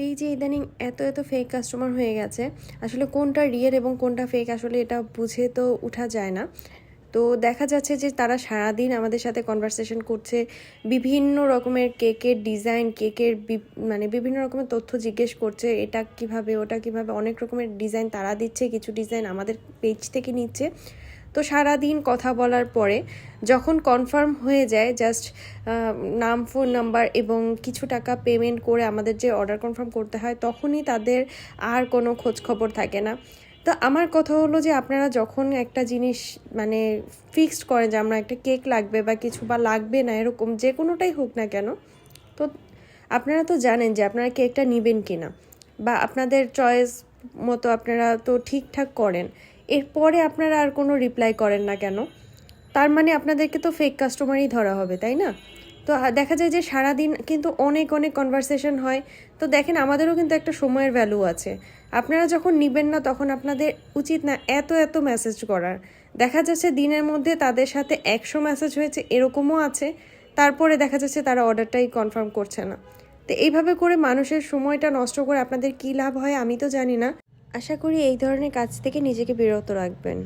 পেজে ইদানিং এত এত ফেক কাস্টমার হয়ে গেছে, আসলে কোনটা রিয়েল এবং কোনটা ফেক আসলে এটা বুঝে তো ওঠা যায় না। তো দেখা যাচ্ছে যে তারা সারাদিন আমাদের সাথে কনভারসেশন করছে, বিভিন্ন রকমের কেকের ডিজাইন, কেকের মানে বিভিন্ন রকমের তথ্য জিজ্ঞেস করছে, এটা কিভাবে ওটা কিভাবে, অনেক রকমের ডিজাইন তারা দিচ্ছে, কিছু ডিজাইন আমাদের পেজ থেকে নিচ্ছে। তো সারাদিন কথা বলার পরে যখন কনফার্ম হয়ে যায়, জাস্ট নাম, ফোন নাম্বার এবং কিছু টাকা পেমেন্ট করে আমাদের যে অর্ডার কনফার্ম করতে হয়, তখনই তাদের আর কোনো খোঁজ খবর থাকে না। তো আমার কথা হলো যে আপনারা যখন একটা জিনিস মানে ফিক্সড করেন যে আমরা একটা কেক লাগবে বা কিছু বা লাগবে না, এরকম যে কোনোটাই হোক না কেন, তো আপনারা তো জানেন যে আপনারা কেকটা নেবেন কি না, বা আপনাদের চয়েস মতো আপনারা তো ঠিকঠাক করেন। এরপরে আপনারা আর কোনো রিপ্লাই করেন না কেন? তার মানে আপনাদেরকে তো ফেক কাস্টমারই ধরা হবে, তাই না? তো দেখা যায় যে সারাদিন কিন্তু অনেক অনেক কনভারসেশন হয়। তো দেখেন, আমাদেরও কিন্তু একটা সময়ের ভ্যালু আছে। আপনারা যখন নিবেন না তখন আপনাদের উচিত না এত এত মেসেজ করার। দেখা যাচ্ছে দিনের মধ্যে তাদের সাথে 100 মেসেজ হয়েছে, এরকমও আছে। তারপরে দেখা যাচ্ছে তারা অর্ডারটাই কনফার্ম করছে না। তো এইভাবে করে মানুষের সময়টা নষ্ট করে আপনাদের কী লাভ হয় আমি তো জানি না। আশা করি এই ধরনের কাজ থেকে নিজেকে বিরত রাখবেন।